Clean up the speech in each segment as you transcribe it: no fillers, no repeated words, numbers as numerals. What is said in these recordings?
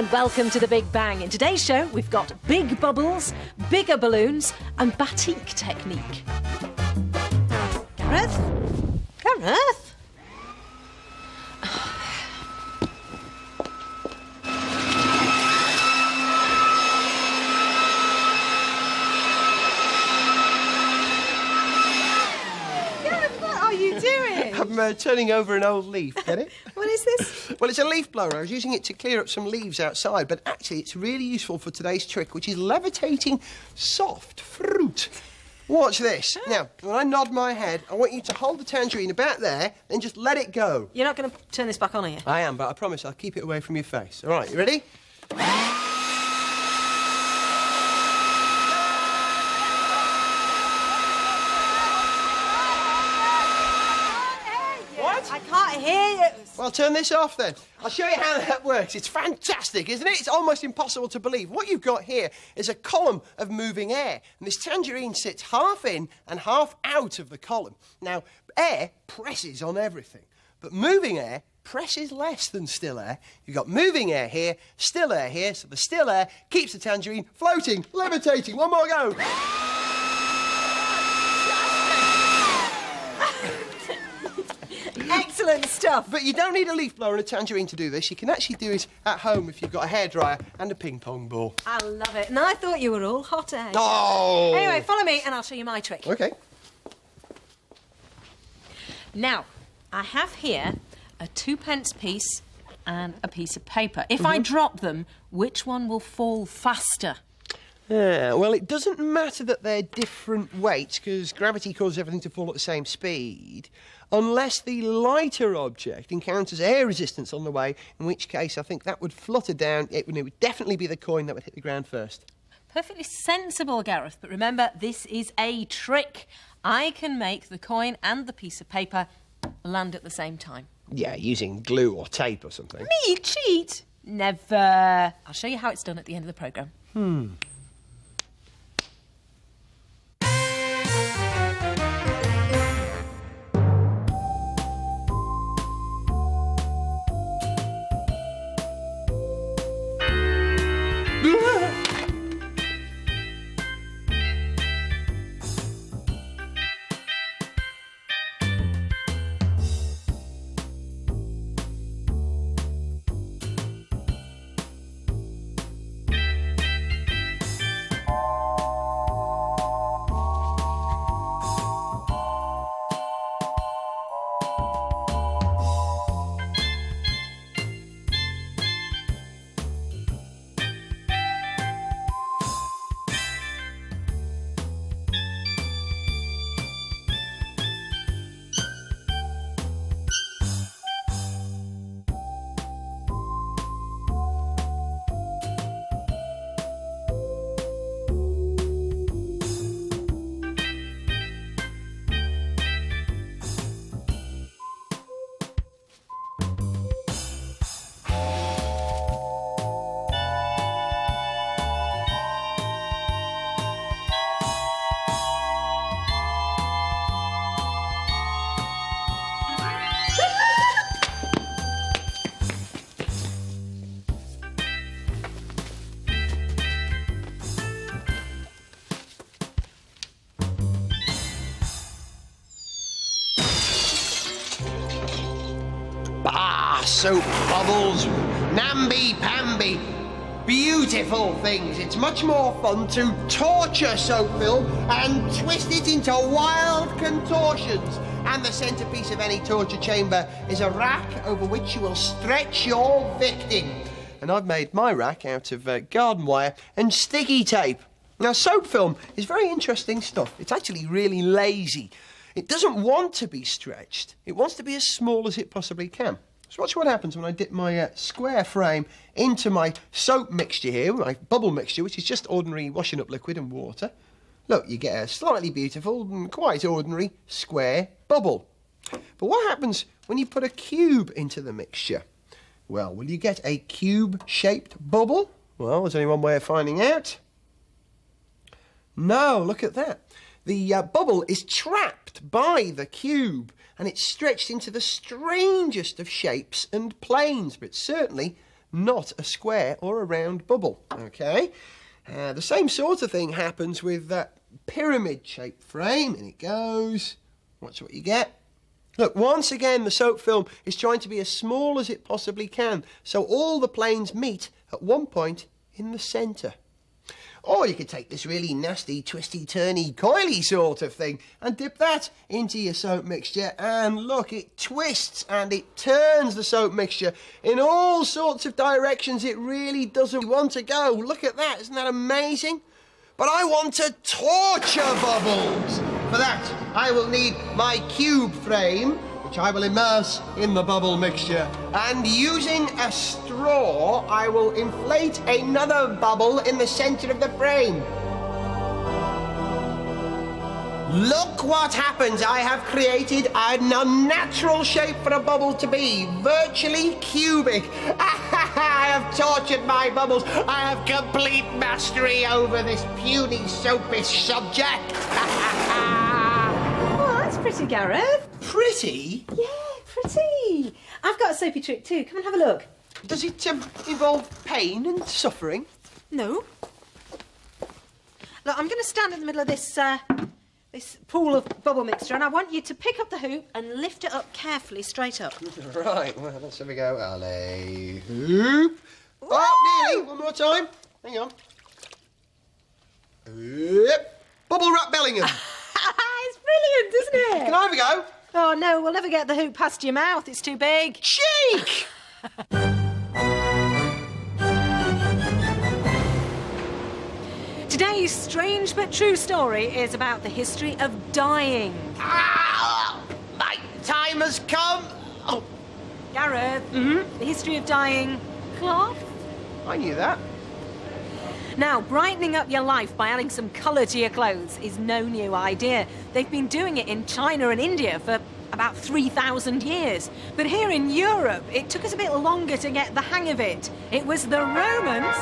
and welcome to The Big Bang. In today's show, we've got big bubbles, bigger balloons and batik technique. Gareth? Gareth? I'm turning over an old leaf, get it? What is this? Well, it's a leaf blower. I was using it to clear up some leaves outside, but actually it's really useful for today's trick, which is levitating soft fruit. Watch this. Now, when I nod my head, I want you to hold the tangerine about there, then just let it go. You're not going to turn this back on, are you? I am, but I promise I'll keep it away from your face. All right, you ready? I can't hear you. Well, turn this off then. I'll show you how that works. It's fantastic, isn't it? It's almost impossible to believe. What you've got here is a column of moving air, and this tangerine sits half in and half out of the column. Now, air presses on everything, but moving air presses less than still air. You've got moving air here, still air here, so the still air keeps the tangerine floating, levitating. One more go. Excellent stuff. But you don't need a leaf blower and a tangerine to do this. You can actually do it at home if you've got a hairdryer and a ping pong ball. I love it. And I thought you were all hot air. Oh! Anyway, follow me and I'll show you my trick. OK. Now, I have here a 2p piece and a piece of paper. If I drop them, which one will fall faster? Yeah, well, it doesn't matter that they're different weights, because gravity causes everything to fall at the same speed, unless the lighter object encounters air resistance on the way, in which case I think that would flutter down. It would definitely be the coin that would hit the ground first. Perfectly sensible, Gareth, but remember, this is a trick. I can make the coin and the piece of paper land at the same time. Yeah, using glue or tape or something. Me cheat? Never. I'll show you how it's done at the end of the programme. Soap bubbles, namby-pamby, beautiful things. It's much more fun to torture soap film and twist it into wild contortions. And the centrepiece of any torture chamber is a rack over which you will stretch your victim. And I've made my rack out of garden wire and sticky tape. Now, soap film is very interesting stuff. It's actually really lazy. It doesn't want to be stretched. It wants to be as small as it possibly can. So watch what happens when I dip my square frame into my soap mixture here, my bubble mixture, which is just ordinary washing up liquid and water. Look, you get a slightly beautiful and quite ordinary square bubble. But what happens when you put a cube into the mixture? Well, will you get a cube-shaped bubble? Well, there's only one way of finding out. No, look at that. The bubble is trapped by the cube, and it's stretched into the strangest of shapes and planes, but certainly not a square or a round bubble, OK? The same sort of thing happens with that pyramid-shaped frame, and it goes. Watch what you get. Look, once again, the soap film is trying to be as small as it possibly can, so all the planes meet at one point in the centre. Or you could take this really nasty, twisty-turny, coily sort of thing and dip that into your soap mixture, and look, it twists and it turns the soap mixture in all sorts of directions it really doesn't want to go. Look at that, isn't that amazing? But I want to torture bubbles. For that, I will need my cube frame, which I will immerse in the bubble mixture. And using a straw, I will inflate another bubble in the centre of the frame. Look what happens. I have created an unnatural shape for a bubble to be, virtually cubic. I have tortured my bubbles. I have complete mastery over this puny soapish subject. Oh, that's pretty, Gareth. Pretty? Yeah, pretty. I've got a soapy trick too. Come and have a look. Does it involve pain and suffering? No. Look, I'm going to stand in the middle of this pool of bubble mixture, and I want you to pick up the hoop and lift it up carefully straight up. Right, well, let's have a go. Alley, hoop. Oh, nearly. One more time. Hang on. Yep. Bubble wrap Bellingham. It's brilliant, isn't it? Can I have a go? Oh, no, we'll never get the hoop past your mouth. It's too big. Cheek! Today's strange but true story is about the history of dyeing. Ah, my time has come. Oh, Gareth, the history of dyeing cloth. I knew that. Now, brightening up your life by adding some colour to your clothes is no new idea. They've been doing it in China and India for about 3,000 years. But here in Europe, it took us a bit longer to get the hang of it. It was the Romans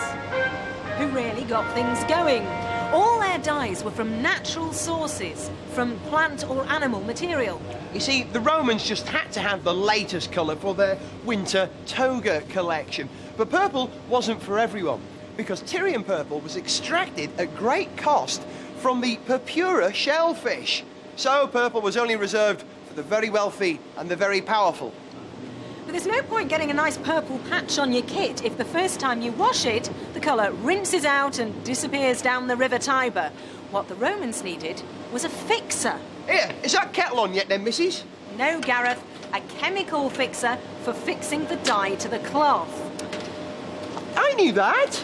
who really got things going. All their dyes were from natural sources, from plant or animal material. You see, the Romans just had to have the latest colour for their winter toga collection. But purple wasn't for everyone, because Tyrian purple was extracted at great cost from the purpura shellfish. So purple was only reserved for the very wealthy and the very powerful. But there's no point getting a nice purple patch on your kit if the first time you wash it, the colour rinses out and disappears down the River Tiber. What the Romans needed was a fixer. Here, is that kettle on yet then, missus? No, Gareth, a chemical fixer for fixing the dye to the cloth. I knew that.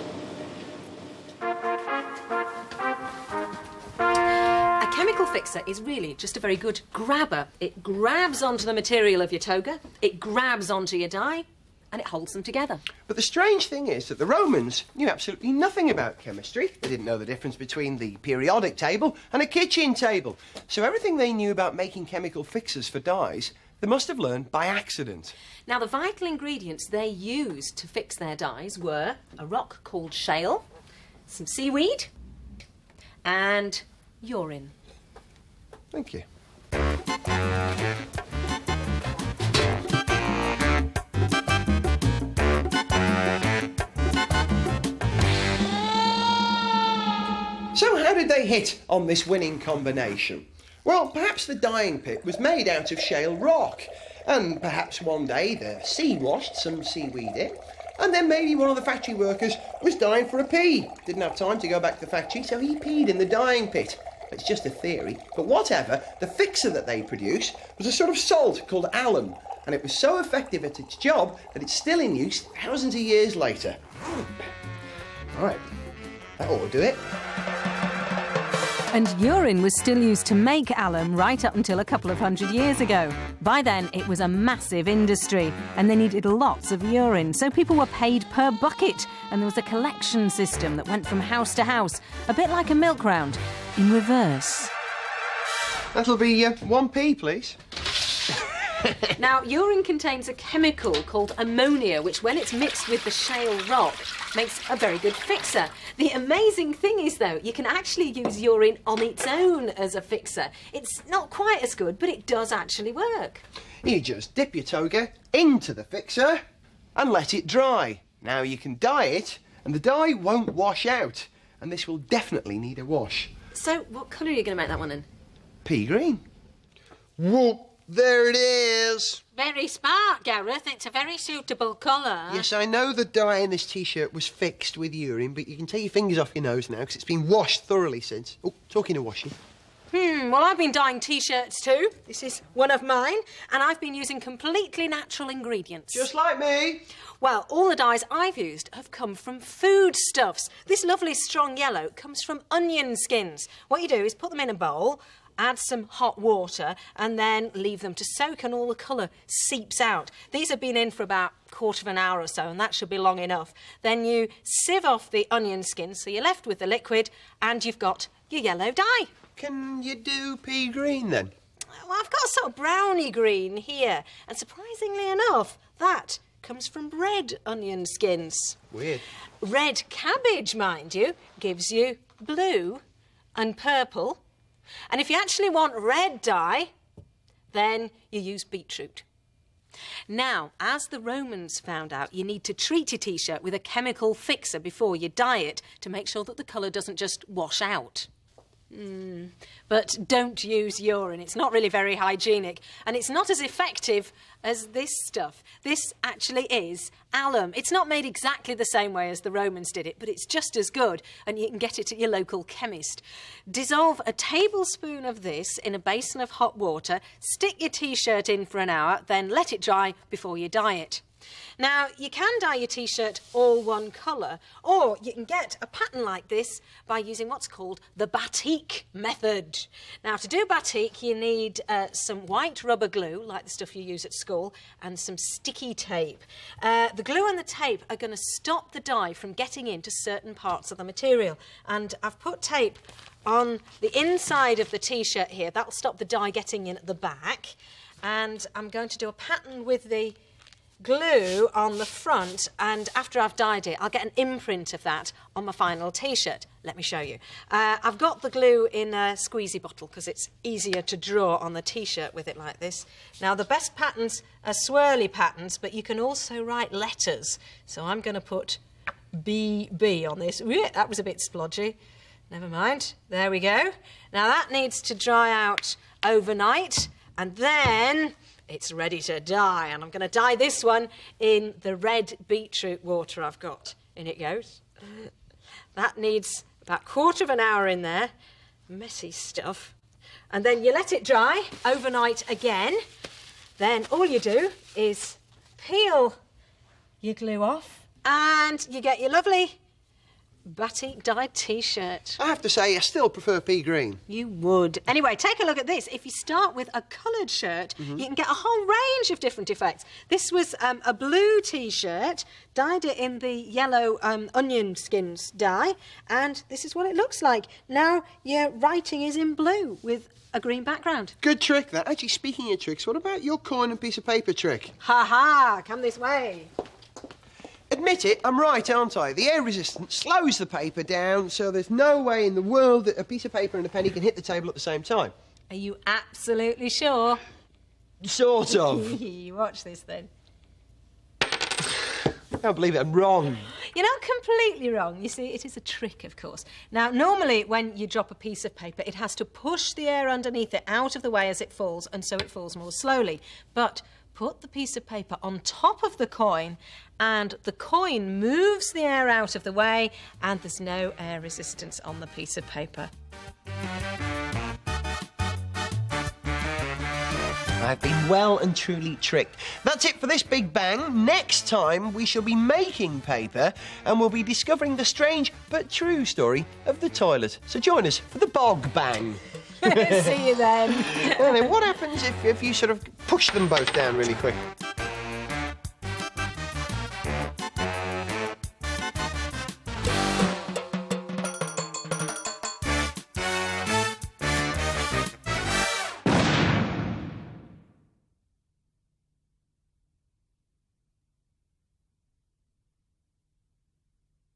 A chemical fixer is really just a very good grabber. It grabs onto the material of your toga, it grabs onto your dye, and it holds them together. But the strange thing is that the Romans knew absolutely nothing about chemistry. They didn't know the difference between the periodic table and a kitchen table. So everything they knew about making chemical fixers for dyes, they must have learned by accident. Now, the vital ingredients they used to fix their dyes were a rock called shale, some seaweed, and urine. Thank you. So how did they hit on this winning combination? Well, perhaps the dyeing pit was made out of shale rock, and perhaps one day the sea washed some seaweed in, and then maybe one of the factory workers was dying for a pee. Didn't have time to go back to the factory, so he peed in the dyeing pit. It's just a theory, but whatever, the fixer that they produced was a sort of salt called alum, and it was so effective at its job that it's still in use thousands of years later. Right, that ought to do it. And urine was still used to make alum right up until a couple of hundred years ago. By then, it was a massive industry, and they needed lots of urine, so people were paid per bucket, and there was a collection system that went from house to house, a bit like a milk round, in reverse. That'll be 1p, please. Now, urine contains a chemical called ammonia, which, when it's mixed with the shale rock, makes a very good fixer. The amazing thing is, though, you can actually use urine on its own as a fixer. It's not quite as good, but it does actually work. You just dip your toga into the fixer and let it dry. Now you can dye it, and the dye won't wash out. And this will definitely need a wash. So, what colour are you going to make that one in? Pea green. Whoop, there it is. Very smart, Gareth. It's a very suitable colour. Yes, I know the dye in this T-shirt was fixed with urine, but you can take your fingers off your nose now because it's been washed thoroughly since. Oh, talking of washing. Well, I've been dyeing T-shirts too. This is one of mine, and I've been using completely natural ingredients. Just like me. Well, all the dyes I've used have come from foodstuffs. This lovely strong yellow comes from onion skins. What you do is put them in a bowl, add some hot water, and then leave them to soak, and all the colour seeps out. These have been in for about a quarter of an hour or so, and that should be long enough. Then you sieve off the onion skins, so you're left with the liquid, and you've got your yellow dye. Can you do pea green then? Well, I've got a sort of browny green here, and surprisingly enough, that comes from red onion skins. Weird. Red cabbage, mind you, gives you blue and purple. And if you actually want red dye, then you use beetroot. Now, as the Romans found out, you need to treat your T-shirt with a chemical fixer before you dye it to make sure that the colour doesn't just wash out. But don't use urine. It's not really very hygienic, and it's not as effective as this stuff. This actually is alum. It's not made exactly the same way as the Romans did it, but it's just as good, and you can get it at your local chemist. Dissolve a tablespoon of this in a basin of hot water, stick your T-shirt in for an hour, then let it dry before you dye it. Now, you can dye your T-shirt all one colour, or you can get a pattern like this by using what's called the batik method. Now, to do batik, you need some white rubber glue, like the stuff you use at school, and some sticky tape. The glue and the tape are going to stop the dye from getting into certain parts of the material. And I've put tape on the inside of the T-shirt here. That'll stop the dye getting in at the back. And I'm going to do a pattern with the glue on the front, and after I've dyed it, I'll get an imprint of that on my final T-shirt. Let me show you. I've got the glue in a squeezy bottle because it's easier to draw on the T-shirt with it like this. Now, the best patterns are swirly patterns, but you can also write letters. So I'm going to put BB on this. That was a bit splodgy. Never mind. There we go. Now, that needs to dry out overnight, and then it's ready to dye, and I'm going to dye this one in the red beetroot water I've got. In it goes. That needs about a quarter of an hour in there. Messy stuff. And then you let it dry overnight again. Then all you do is peel your glue off, and you get your lovely batik dyed T-shirt. I have to say, I still prefer pea green. You would. Anyway, take a look at this. If you start with a coloured shirt, you can get a whole range of different effects. This was a blue T-shirt, dyed it in the yellow onion skins dye, and this is what it looks like. Now your writing is in blue with a green background. Good trick, that. Actually, speaking of tricks, what about your coin and piece of paper trick? Ha ha, come this way. Admit it, I'm right, aren't I? The air resistance slows the paper down, so there's no way in the world that a piece of paper and a penny can hit the table at the same time. Are you absolutely sure? Sort of. You watch this then. I can't believe it, I'm wrong. You're not completely wrong. You see, it is a trick, of course. Now, normally when you drop a piece of paper, it has to push the air underneath it out of the way as it falls, and so it falls more slowly. But put the piece of paper on top of the coin, and the coin moves the air out of the way, and there's no air resistance on the piece of paper. I've been well and truly tricked. That's it for this big bang. Next time, we shall be making paper, and we'll be discovering the strange but true story of the toilet. So join us for the bog bang. See you then. And then what happens if you sort of push them both down really quick?